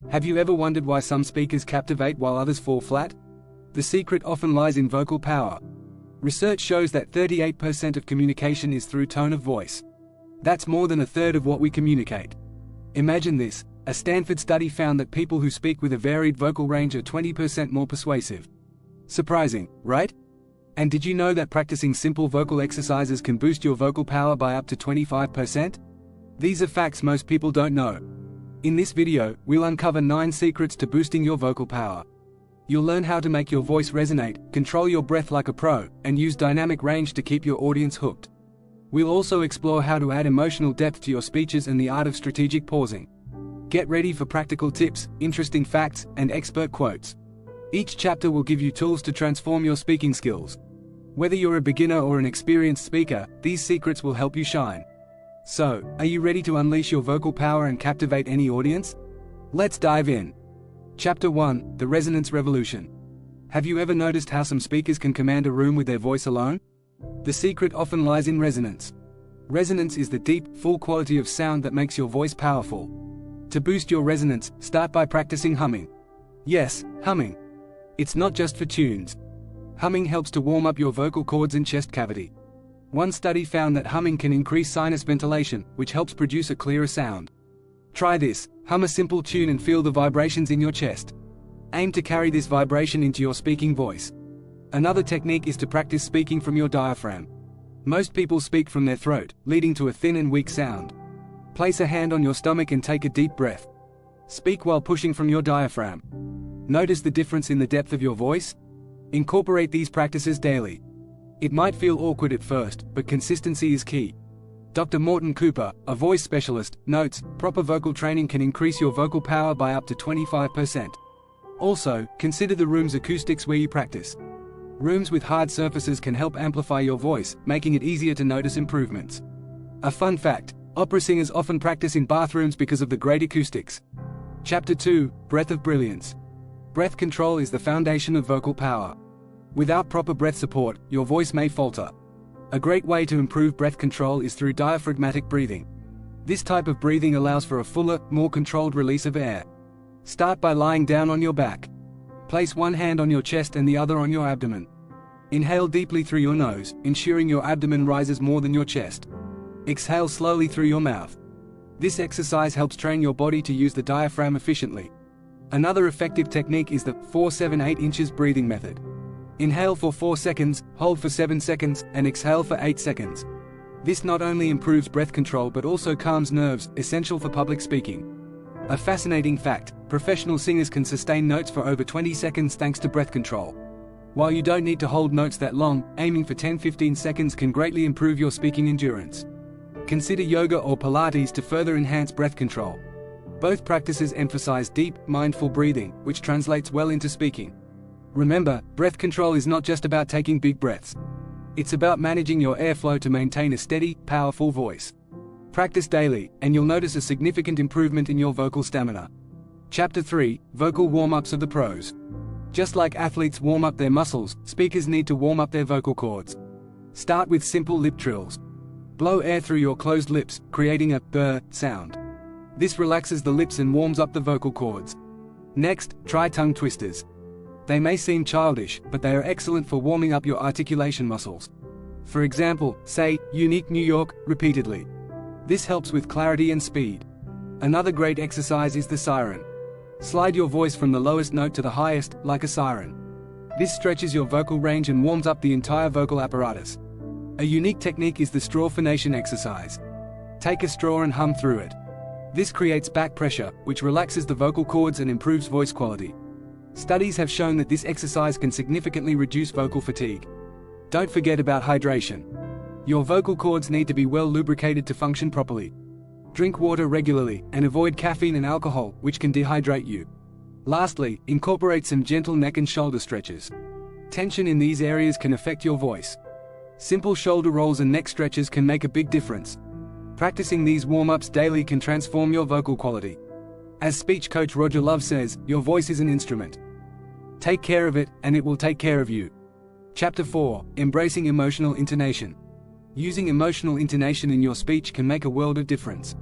Have you ever wondered why some speakers captivate while others fall flat? The secret often lies in vocal power. Research shows that 38% of communication is through tone of voice. That's more than a third of what we communicate. Imagine this: a Stanford study found that people who speak with a varied vocal range are 20% more persuasive. Surprising, right? And did you know that practicing simple vocal exercises can boost your vocal power by up to 25%? These are facts most people don't know. In this video, we'll uncover 9 secrets to boosting your vocal power. You'll learn how to make your voice resonate, control your breath like a pro, and use dynamic range to keep your audience hooked. We'll also explore how to add emotional depth to your speeches and the art of strategic pausing. Get ready for practical tips, interesting facts, and expert quotes. Each chapter will give you tools to transform your speaking skills. Whether you're a beginner or an experienced speaker, these secrets will help you shine. So, are you ready to unleash your vocal power and captivate any audience? Let's dive in. Chapter 1: The Resonance Revolution. Have you ever noticed how some speakers can command a room with their voice alone? The secret often lies in resonance. Resonance is the deep, full quality of sound that makes your voice powerful. To boost your resonance, start by practicing humming. Yes, humming. It's not just for tunes. Humming helps to warm up your vocal cords and chest cavity. One study found that humming can increase sinus ventilation, which helps produce a clearer sound. Try this: hum a simple tune and feel the vibrations in your chest. Aim to carry this vibration into your speaking voice. Another technique is to practice speaking from your diaphragm. Most people speak from their throat, leading to a thin and weak sound. Place a hand on your stomach and take a deep breath. Speak while pushing from your diaphragm. Notice the difference in the depth of your voice? Incorporate these practices daily. It might feel awkward at first, but consistency is key. Dr. Morton Cooper, a voice specialist, notes, proper vocal training can increase your vocal power by up to 25%. Also, consider the room's acoustics where you practice. Rooms with hard surfaces can help amplify your voice, making it easier to notice improvements. A fun fact: opera singers often practice in bathrooms because of the great acoustics. Chapter 2: Breath of Brilliance. Breath control is the foundation of vocal power. Without proper breath support, your voice may falter. A great way to improve breath control is through diaphragmatic breathing. This type of breathing allows for a fuller, more controlled release of air. Start by lying down on your back. Place one hand on your chest and the other on your abdomen. Inhale deeply through your nose, ensuring your abdomen rises more than your chest. Exhale slowly through your mouth. This exercise helps train your body to use the diaphragm efficiently. Another effective technique is the 4-7-8 inches breathing method. Inhale for 4 seconds, hold for 7 seconds, and exhale for 8 seconds. This not only improves breath control but also calms nerves, essential for public speaking. A fascinating fact: professional singers can sustain notes for over 20 seconds thanks to breath control. While you don't need to hold notes that long, aiming for 10-15 seconds can greatly improve your speaking endurance. Consider yoga or Pilates to further enhance breath control. Both practices emphasize deep, mindful breathing, which translates well into speaking. Remember, breath control is not just about taking big breaths. It's about managing your airflow to maintain a steady, powerful voice. Practice daily, and you'll notice a significant improvement in your vocal stamina. Chapter 3: Vocal Warm-ups of the Pros. Just like athletes warm up their muscles, speakers need to warm up their vocal cords. Start with simple lip trills. Blow air through your closed lips, creating a "brr" sound. This relaxes the lips and warms up the vocal cords. Next, try tongue twisters. They may seem childish, but they are excellent for warming up your articulation muscles. For example, say, "Unique New York," repeatedly. This helps with clarity and speed. Another great exercise is the siren. Slide your voice from the lowest note to the highest, like a siren. This stretches your vocal range and warms up the entire vocal apparatus. A unique technique is the straw phonation exercise. Take a straw and hum through it. This creates back pressure, which relaxes the vocal cords and improves voice quality. Studies have shown that this exercise can significantly reduce vocal fatigue. Don't forget about hydration. Your vocal cords need to be well lubricated to function properly. Drink water regularly, and avoid caffeine and alcohol, which can dehydrate you. Lastly, incorporate some gentle neck and shoulder stretches. Tension in these areas can affect your voice. Simple shoulder rolls and neck stretches can make a big difference. Practicing these warm-ups daily can transform your vocal quality. As speech coach Roger Love says, your voice is an instrument. Take care of it, and it will take care of you. Chapter 4: Embracing Emotional Intonation. Using emotional intonation in your speech can make a world of difference.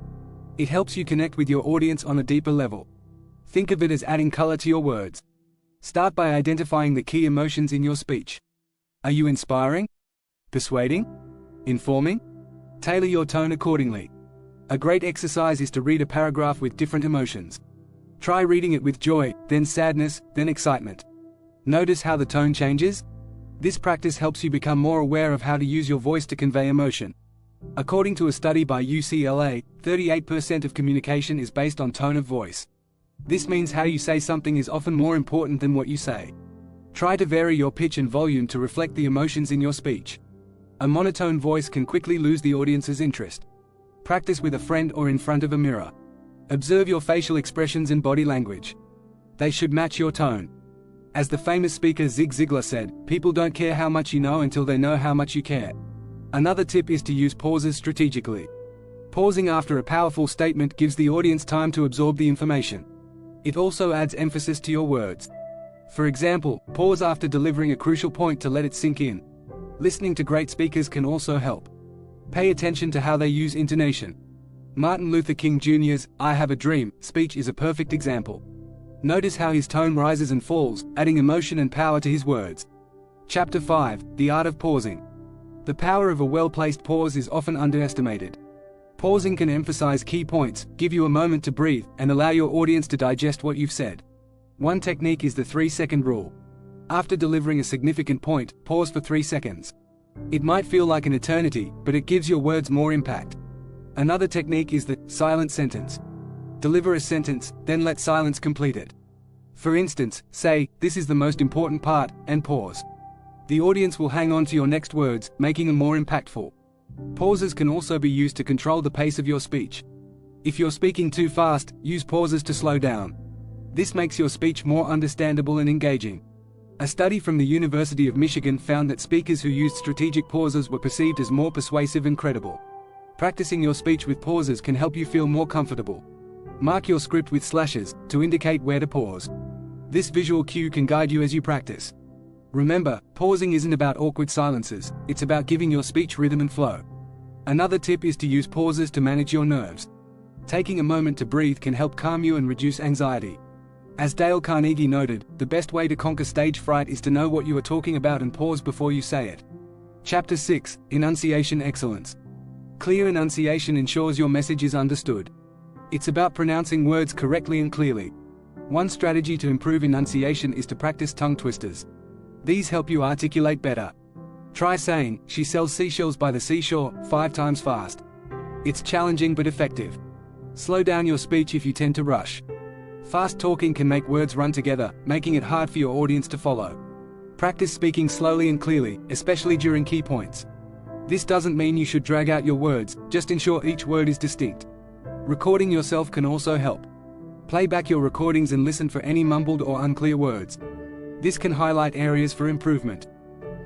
It helps you connect with your audience on a deeper level. Think of it as adding color to your words. Start by identifying the key emotions in your speech. Are you inspiring? Persuading? Informing? Tailor your tone accordingly. A great exercise is to read a paragraph with different emotions. Try reading it with joy, then sadness, then excitement. Notice how the tone changes? This practice helps you become more aware of how to use your voice to convey emotion. According to a study by UCLA, 38% of communication is based on tone of voice. This means how you say something is often more important than what you say. Try to vary your pitch and volume to reflect the emotions in your speech. A monotone voice can quickly lose the audience's interest. Practice with a friend or in front of a mirror. Observe your facial expressions and body language. They should match your tone. As the famous speaker Zig Ziglar said, people don't care how much you know until they know how much you care. Another tip is to use pauses strategically. Pausing after a powerful statement gives the audience time to absorb the information. It also adds emphasis to your words. For example, pause after delivering a crucial point to let it sink in. Listening to great speakers can also help. Pay attention to how they use intonation. Martin Luther King Jr.'s "I Have a Dream" speech is a perfect example. Notice how his tone rises and falls, adding emotion and power to his words. Chapter 5: The Art of Pausing. The power of a well-placed pause is often underestimated. Pausing can emphasize key points, give you a moment to breathe, and allow your audience to digest what you've said. One technique is the 3-second rule. After delivering a significant point, pause for 3 seconds. It might feel like an eternity, but it gives your words more impact. Another technique is the silent sentence. Deliver a sentence, then let silence complete it. For instance, say, "This is the most important part," and pause. The audience will hang on to your next words, making them more impactful. Pauses can also be used to control the pace of your speech. If you're speaking too fast, use pauses to slow down. This makes your speech more understandable and engaging. A study from the University of Michigan found that speakers who used strategic pauses were perceived as more persuasive and credible. Practicing your speech with pauses can help you feel more comfortable. Mark your script with slashes to indicate where to pause. This visual cue can guide you as you practice. Remember, pausing isn't about awkward silences, it's about giving your speech rhythm and flow. Another tip is to use pauses to manage your nerves. Taking a moment to breathe can help calm you and reduce anxiety. As Dale Carnegie noted, the best way to conquer stage fright is to know what you are talking about and pause before you say it. Chapter 6: Enunciation Excellence. Clear enunciation ensures your message is understood. It's about pronouncing words correctly and clearly. One strategy to improve enunciation is to practice tongue twisters. These help you articulate better. Try saying, "She sells seashells by the seashore," 5 times fast. It's challenging but effective. Slow down your speech if you tend to rush. Fast talking can make words run together, making it hard for your audience to follow. Practice speaking slowly and clearly, especially during key points. This doesn't mean you should drag out your words, just ensure each word is distinct. Recording yourself can also help. Play back your recordings and listen for any mumbled or unclear words. This can highlight areas for improvement.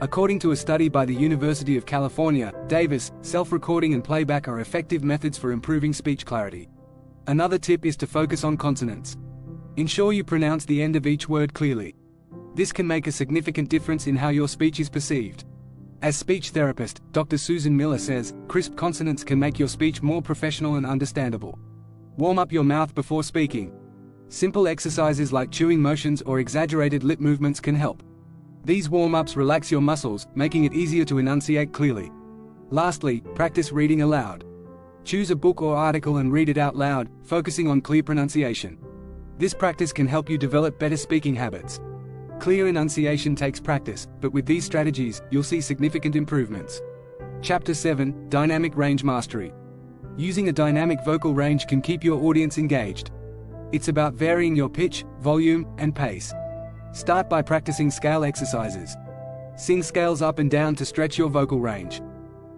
According to a study by the University of California, Davis, self-recording and playback are effective methods for improving speech clarity. Another tip is to focus on consonants. Ensure you pronounce the end of each word clearly. This can make a significant difference in how your speech is perceived. As speech therapist, Dr. Susan Miller says, crisp consonants can make your speech more professional and understandable. Warm up your mouth before speaking. Simple exercises like chewing motions or exaggerated lip movements can help. These warm-ups relax your muscles, making it easier to enunciate clearly. Lastly, practice reading aloud. Choose a book or article and read it out loud, focusing on clear pronunciation. This practice can help you develop better speaking habits. Clear enunciation takes practice, but with these strategies, you'll see significant improvements. Chapter 7: Dynamic Range Mastery. Using a dynamic vocal range can keep your audience engaged. It's about varying your pitch, volume, and pace. Start by practicing scale exercises. Sing scales up and down to stretch your vocal range.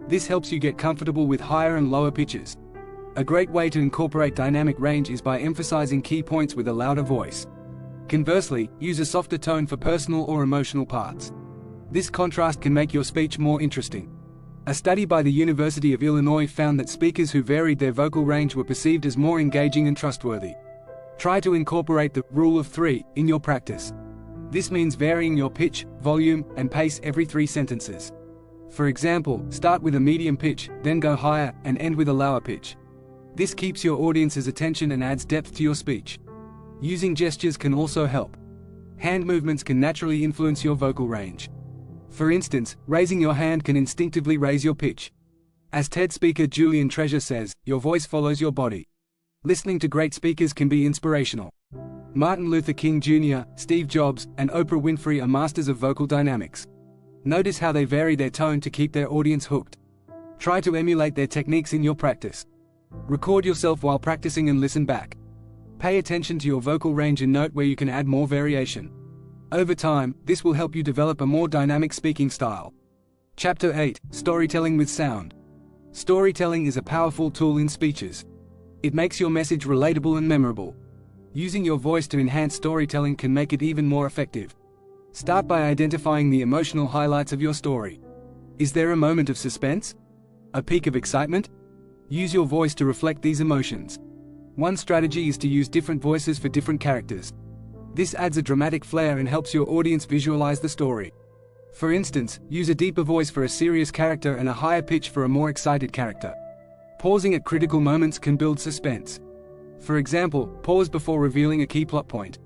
This helps you get comfortable with higher and lower pitches. A great way to incorporate dynamic range is by emphasizing key points with a louder voice. Conversely, use a softer tone for personal or emotional parts. This contrast can make your speech more interesting. A study by the University of Illinois found that speakers who varied their vocal range were perceived as more engaging and trustworthy. Try to incorporate the rule of 3 in your practice. This means varying your pitch, volume, and pace every 3 sentences. For example, start with a medium pitch, then go higher, and end with a lower pitch. This keeps your audience's attention and adds depth to your speech. Using gestures can also help. Hand movements can naturally influence your vocal range. For instance, raising your hand can instinctively raise your pitch. As TED speaker Julian Treasure says, your voice follows your body. Listening to great speakers can be inspirational. Martin Luther King Jr., Steve Jobs, and Oprah Winfrey are masters of vocal dynamics. Notice how they vary their tone to keep their audience hooked. Try to emulate their techniques in your practice. Record yourself while practicing and listen back. Pay attention to your vocal range and note where you can add more variation. Over time, this will help you develop a more dynamic speaking style. Chapter 8: Storytelling with Sound. Storytelling is a powerful tool in speeches. It makes your message relatable and memorable. Using your voice to enhance storytelling can make it even more effective. Start by identifying the emotional highlights of your story. Is there a moment of suspense? A peak of excitement? Use your voice to reflect these emotions. One strategy is to use different voices for different characters. This adds a dramatic flair and helps your audience visualize the story. For instance, use a deeper voice for a serious character and a higher pitch for a more excited character. Pausing at critical moments can build suspense. For example, pause before revealing a key plot point.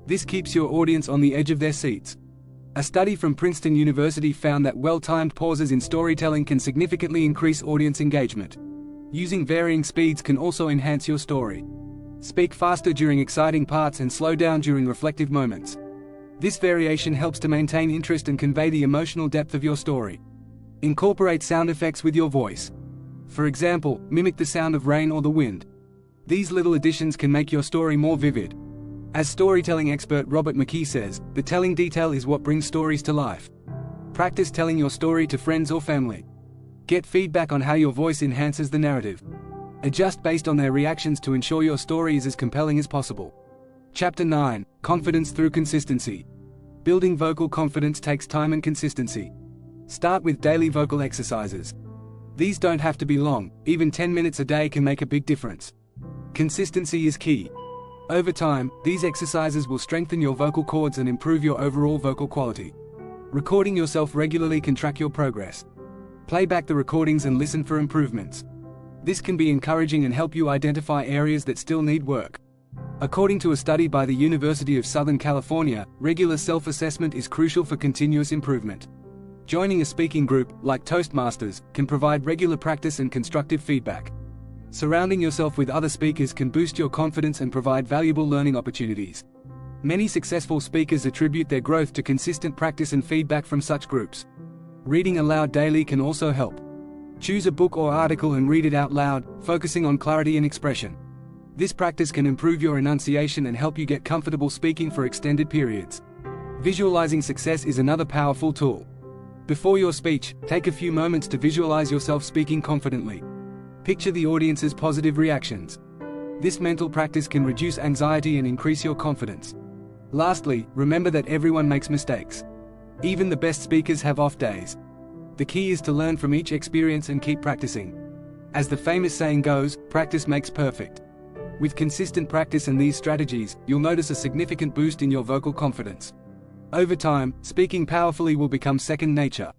This keeps your audience on the edge of their seats. A study from Princeton University found that well-timed pauses in storytelling can significantly increase audience engagement. Using varying speeds can also enhance your story. Speak faster during exciting parts and slow down during reflective moments. This variation helps to maintain interest and convey the emotional depth of your story. Incorporate sound effects with your voice. For example, mimic the sound of rain or the wind. These little additions can make your story more vivid. As storytelling expert Robert McKee says, the telling detail is what brings stories to life. Practice telling your story to friends or family. Get feedback on how your voice enhances the narrative. Adjust based on their reactions to ensure your story is as compelling as possible. Chapter 9: Confidence through Consistency. Building vocal confidence takes time and consistency. Start with daily vocal exercises. These don't have to be long, even 10 minutes a day can make a big difference. Consistency is key. Over time, these exercises will strengthen your vocal cords and improve your overall vocal quality. Recording yourself regularly can track your progress. Play back the recordings and listen for improvements. This can be encouraging and help you identify areas that still need work. According to a study by the University of Southern California, regular self-assessment is crucial for continuous improvement. Joining a speaking group, like Toastmasters, can provide regular practice and constructive feedback. Surrounding yourself with other speakers can boost your confidence and provide valuable learning opportunities. Many successful speakers attribute their growth to consistent practice and feedback from such groups. Reading aloud daily can also help. Choose a book or article and read it out loud, focusing on clarity and expression. This practice can improve your enunciation and help you get comfortable speaking for extended periods. Visualizing success is another powerful tool. Before your speech, take a few moments to visualize yourself speaking confidently. Picture the audience's positive reactions. This mental practice can reduce anxiety and increase your confidence. Lastly, remember that everyone makes mistakes. Even the best speakers have off days. The key is to learn from each experience and keep practicing. As the famous saying goes, practice makes perfect. With consistent practice and these strategies, you'll notice a significant boost in your vocal confidence. Over time, speaking powerfully will become second nature.